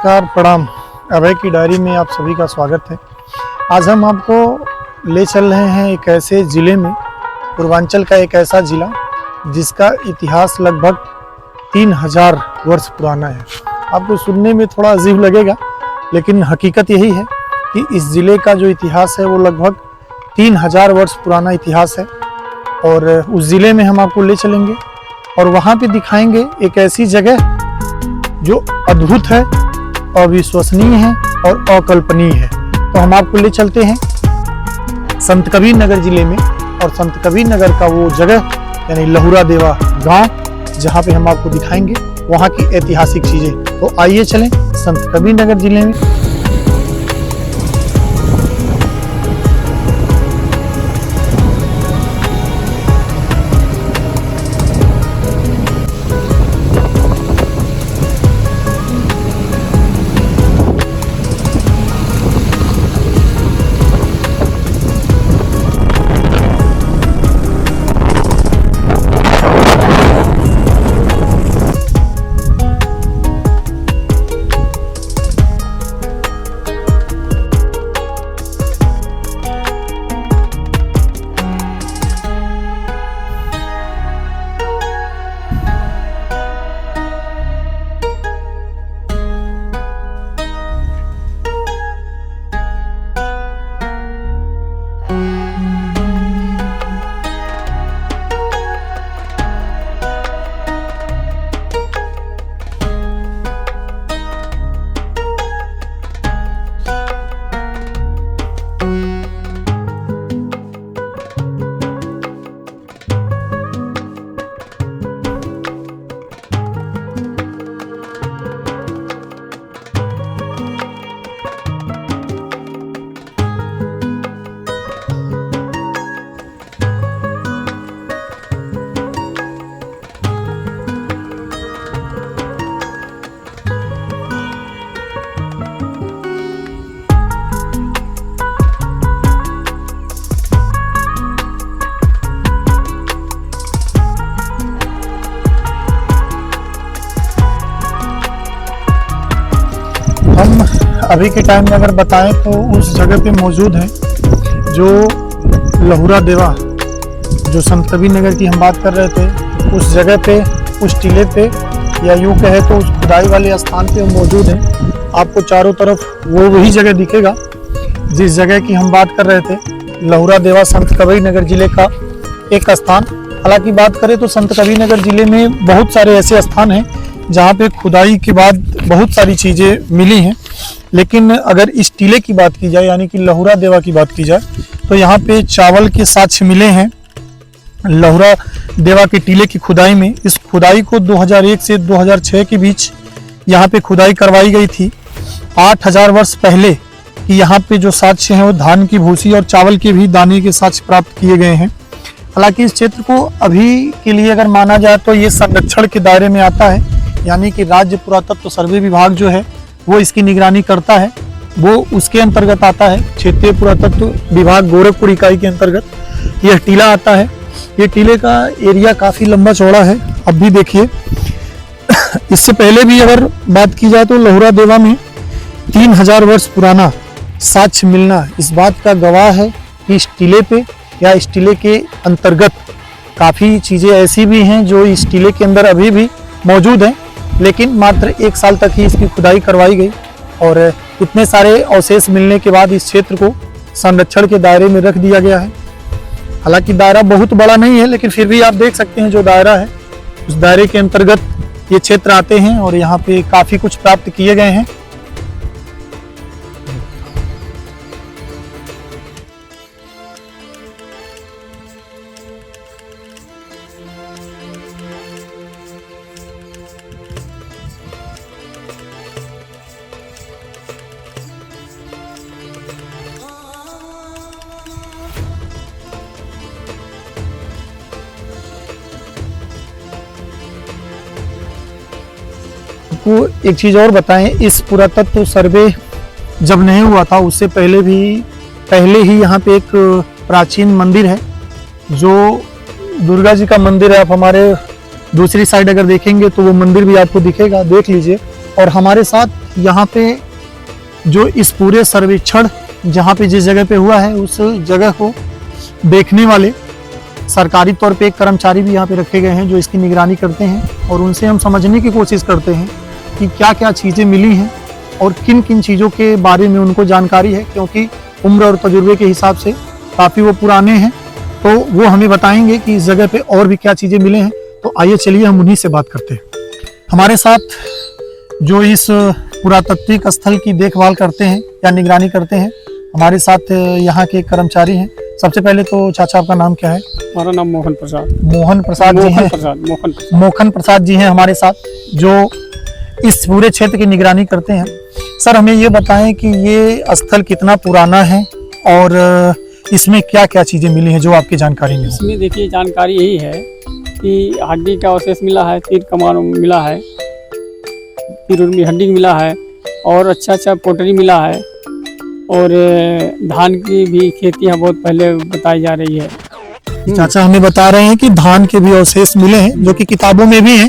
नमस्कार, प्रणाम। अभय की डायरी में आप सभी का स्वागत है। आज हम आपको ले चल रहे हैं एक ऐसे ज़िले में, पूर्वांचल का एक ऐसा ज़िला जिसका इतिहास लगभग 3000 वर्ष पुराना है। आपको सुनने में थोड़ा अजीब लगेगा, लेकिन हकीकत यही है कि इस ज़िले का जो इतिहास है वो लगभग 3000 वर्ष पुराना इतिहास है। और उस ज़िले में हम आपको ले चलेंगे और वहाँ पे दिखाएंगे एक ऐसी जगह जो अद्भुत है, अविश्वसनीय है और अकल्पनीय है। तो हम आपको ले चलते हैं संत कबीर नगर जिले में, और संत कबीर नगर का वो जगह यानी लहुरा देवा गांव, जहां पे हम आपको दिखाएंगे वहां की ऐतिहासिक चीजें। तो आइए चलें संत कबीर नगर जिले में। हम अभी के टाइम में अगर बताएं तो उस जगह पे मौजूद है जो लहुरा देवा, जो संत कबीर नगर की हम बात कर रहे थे, उस जगह पे, उस टीले पे, या यूँ कहे तो उस खुदाई वाले स्थान पे मौजूद है। आपको चारों तरफ वो वही जगह दिखेगा जिस जगह की हम बात कर रहे थे, लहुरा देवा संत कबीर नगर जिले का एक स्थान। हालांकि बात करें तो संत कबीर नगर जिले में बहुत सारे ऐसे स्थान हैं जहाँ पे खुदाई के बाद बहुत सारी चीज़ें मिली हैं, लेकिन अगर इस टीले की बात की जाए यानी कि लहुरा देवा की बात की जाए तो यहाँ पे चावल के साक्ष्य मिले हैं। लहुरा देवा के टीले की खुदाई में, इस खुदाई को 2001 से 2006 के बीच यहाँ पे खुदाई करवाई गई थी। 8000 वर्ष पहले कि यहाँ पे जो साक्ष्य हैं वो धान की भूसी और चावल के भी दाने के साक्ष्य प्राप्त किए गए हैं। हालांकि इस क्षेत्र को अभी के लिए अगर माना जाए तो ये संरक्षण के दायरे में आता है, यानी कि राज्य पुरातत्व सर्वे विभाग जो है वो इसकी निगरानी करता है, वो उसके अंतर्गत आता है। क्षेत्रीय पुरातत्व विभाग गोरखपुर इकाई के अंतर्गत यह टीला आता है। ये टीले का एरिया काफ़ी लंबा चौड़ा है। अब भी देखिए, इससे पहले भी अगर बात की जाए तो लहुरा देवा में 3000 वर्ष पुराना साक्ष्य मिलना इस बात का गवाह है कि इस टीले पे या इस टीले के अंतर्गत काफ़ी चीज़ें ऐसी भी हैं जो इस टीले के अंदर अभी भी मौजूद हैं, लेकिन मात्र 1 साल तक ही इसकी खुदाई करवाई गई। और इतने सारे अवशेष मिलने के बाद इस क्षेत्र को संरक्षण के दायरे में रख दिया गया है। हालांकि दायरा बहुत बड़ा नहीं है, लेकिन फिर भी आप देख सकते हैं जो दायरा है उस दायरे के अंतर्गत ये क्षेत्र आते हैं और यहाँ पे काफ़ी कुछ प्राप्त किए गए हैं। आपको एक चीज़ और बताएं, इस पुरातत्व सर्वे जब नहीं हुआ था उससे पहले ही यहाँ पे एक प्राचीन मंदिर है जो दुर्गा जी का मंदिर है। आप हमारे दूसरी साइड अगर देखेंगे तो वो मंदिर भी आपको दिखेगा, देख लीजिए। और हमारे साथ यहाँ पे जो इस पूरे सर्वेक्षण जहाँ पे जिस जगह पे हुआ है उस जगह को देखने वाले सरकारी तौर पे एक कर्मचारी भी यहाँ पे रखे गए हैं जो इसकी निगरानी करते हैं और उनसे हम समझने की कोशिश करते हैं कि क्या क्या चीज़ें मिली हैं और किन किन चीज़ों के बारे में उनको जानकारी है, क्योंकि उम्र और तजुर्बे के हिसाब से काफ़ी वो पुराने हैं, तो वो हमें बताएंगे कि इस जगह पे और भी क्या चीज़ें मिले हैं। तो आइए चलिए हम उन्हीं से बात करते हैं। हमारे साथ जो इस पुरातात्विक स्थल की देखभाल करते हैं या निगरानी करते हैं, हमारे साथ यहाँ के कर्मचारी हैं। सबसे पहले तो चाचा आपका नाम क्या है? हमारा नाम मोहन प्रसाद जी हैं। मोहन प्रसाद जी हैं हमारे साथ, जो इस पूरे क्षेत्र की निगरानी करते हैं। सर हमें ये बताएं कि ये स्थल कितना पुराना है और इसमें क्या क्या चीजें मिली हैं जो आपकी जानकारी में? इसमें देखिए जानकारी यही है कि हड्डी का अवशेष मिला है, तीर कमान मिला है, तीर में हड्डी मिला है और अच्छा पोटरी मिला है और धान की भी खेती है बहुत पहले बताई जा रही है। चाचा हमें बता रहे हैं कि धान के भी अवशेष मिले हैं जो कि किताबों में भी हैं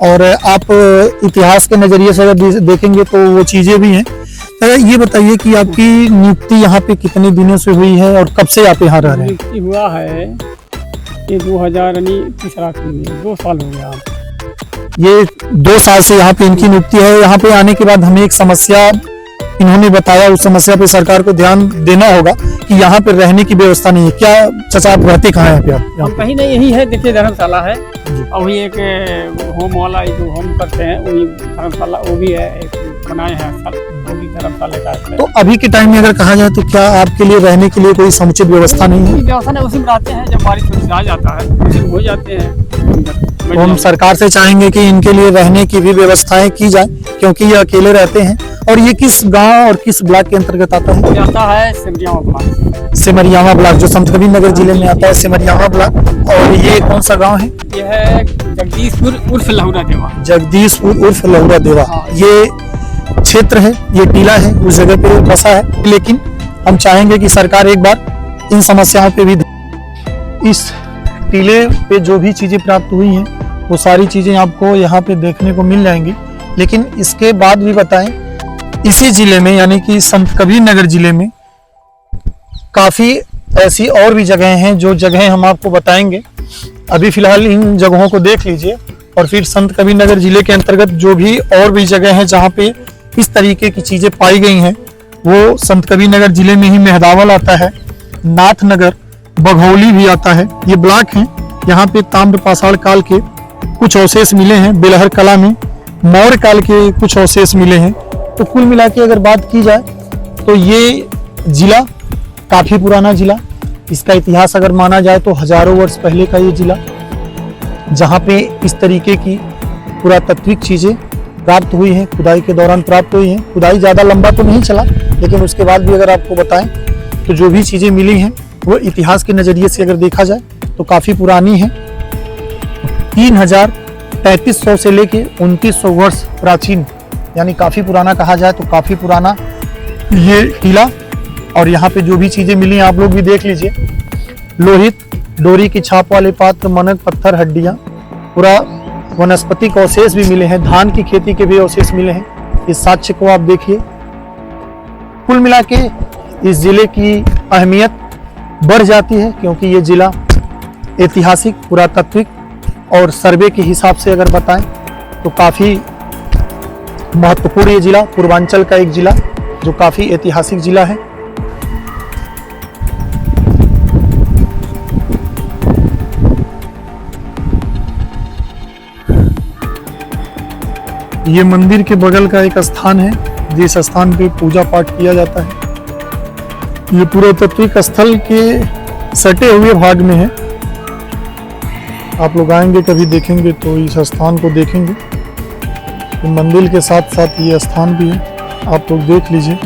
और आप इतिहास के नजरिए से अगर देखेंगे तो वो चीजें भी हैं। तो ये बताइए कि आपकी नियुक्ति यहाँ पे कितने दिनों से हुई है और कब से आप यहाँ रह रहे हैं? नियुक्ति हुआ है ये 2 साल हो गया। ये 2 साल से यहाँ पे इनकी नियुक्ति है। यहाँ पे आने के बाद हमें एक समस्या इन्होंने बताया, उस समस्या पे सरकार को ध्यान देना होगा कि यहाँ पे रहने की व्यवस्था नहीं है। क्या चाचा आप रहते कहाँ हैं? आप कहीं नहीं, यही है देखिए धर्मशाला है और वही एक होम वाला जो होम करते हैं वही धर्मशाला वो भी है, एक बनाए हैं वो भी धर्मशाला का है। तो अभी के टाइम में अगर कहा जाए तो क्या आपके लिए रहने के लिए कोई समुचित व्यवस्था नहीं है? व्यवस्था नहीं, उसी में रहते हैं, जब बारिश आ जाता है उसी में हो जाते हैं। तो हम सरकार से चाहेंगे कि इनके लिए रहने की भी व्यवस्थाएं की जाए, क्योंकि ये अकेले रहते हैं। और ये किस गांव और किस ब्लॉक के अंतर्गत आता है? आता है सिमरियावा ब्लॉक। सिमरियावा ब्लॉक जो संतकबीर नगर जिले में आता है, सिमरियावा ब्लॉक। और ये कौन सा गांव है? ये है जगदीशपुर उर्फ लहुरा देवा। जगदीशपुर उर्फ लहुरा देवा। ये क्षेत्र है, ये टीला है, उस जगह पे बसा है। लेकिन हम चाहेंगे कि सरकार एक बार इन समस्याओं पे भी, इस टीले पे जो भी चीजें प्राप्त हुई हैं वो सारी चीजें आपको यहाँ पे देखने को मिल जाएंगी। लेकिन इसके बाद भी बताएं, इसी जिले में यानी कि संतकबीर नगर जिले में काफी ऐसी और भी जगह हैं जो जगह हम आपको बताएंगे। अभी फिलहाल इन जगहों को देख लीजिए और फिर संतकबीर नगर जिले के अंतर्गत जो भी और भी जगह हैं जहाँ पे इस तरीके की चीजें पाई गई हैं वो संतकबीर नगर जिले में ही मेहदावल आता है, नाथनगर, बघौली भी आता है। ये ब्लॉक हैं। यहाँ पे ताम्र पाषाण काल के कुछ अवशेष मिले हैं, बेलहर कला में मौर्य काल के कुछ अवशेष मिले हैं। तो कुल मिला के अगर बात की जाए तो ये जिला काफी पुराना जिला, इसका इतिहास अगर माना जाए तो हजारों वर्ष पहले का ये जिला, जहाँ पे इस तरीके की पुरातात्विक चीजें प्राप्त हुई हैं, खुदाई के दौरान प्राप्त हुई हैं। खुदाई ज्यादा लंबा तो नहीं चला, लेकिन उसके बाद भी अगर आपको बताएं तो जो भी चीजें मिली हैं वो इतिहास के नजरिए से अगर देखा जाए तो काफी पुरानी है। 3300 से लेके 2900 वर्ष प्राचीन, यानी काफी पुराना कहा जाए तो काफी पुराना ये किला। और यहाँ पे जो भी चीजें मिली हैं आप लोग भी देख लीजिए। लोहित, डोरी की छाप वाले पात्र, मनक, पत्थर, हड्डियां, पूरा वनस्पतिक अवशेष भी मिले हैं, धान की खेती के भी अवशेष मिले हैं। इस साक्ष्य को आप देखिए। कुल मिला के इस जिले की अहमियत बढ़ जाती है, क्योंकि ये जिला ऐतिहासिक, पुरातात्विक और सर्वे के हिसाब से अगर बताएं तो काफी महत्वपूर्ण ये जिला, पूर्वांचल का एक जिला जो काफी ऐतिहासिक जिला है। ये मंदिर के बगल का एक स्थान है जिस स्थान पे पूजा पाठ किया जाता है। ये पुरातात्विक स्थल के सटे हुए भाग में है। आप लोग आएंगे कभी देखेंगे तो इस स्थान को देखेंगे। तो मंदिर के साथ साथ ये स्थान भी है, आप लोग देख लीजिए।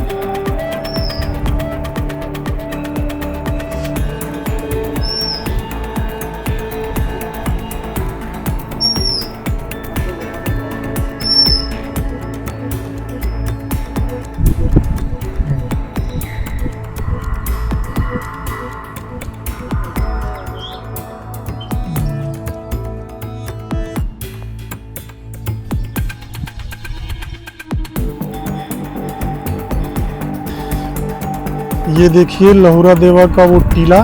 ये देखिए लहुरा देवा का वो टीला,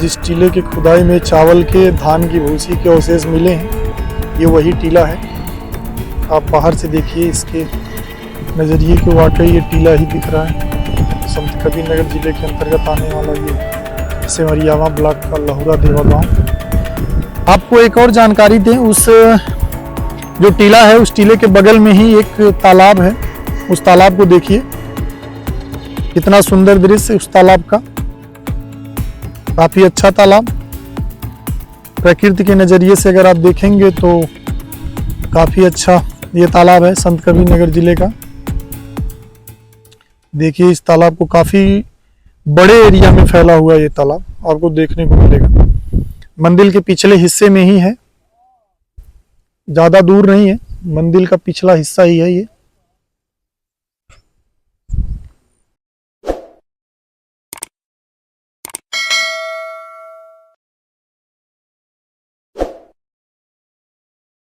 जिस टीले के खुदाई में चावल के धान की भूसी के अवशेष मिले हैं, ये वही टीला है। आप बाहर से देखिए इसके नज़रिए के, वाकई ये टीला ही दिख रहा है। संत कबीर नगर जिले के अंतर्गत आने वाला ये सिमरियावा ब्लॉक का लहुरा देवा गांव। आपको एक और जानकारी दें, उस जो टीला है उस टीले के बगल में ही एक तालाब है। उस तालाब को देखिए, कितना सुंदर दृश्य उस तालाब का, काफी अच्छा तालाब। प्रकृति के नजरिए से अगर आप देखेंगे तो काफी अच्छा ये तालाब है संत कबीर नगर जिले का। देखिए इस तालाब को, काफी बड़े एरिया में फैला हुआ ये तालाब आपको देखने को मिलेगा। मंदिर के पिछले हिस्से में ही है, ज्यादा दूर नहीं है, मंदिर का पिछला हिस्सा ही है ये।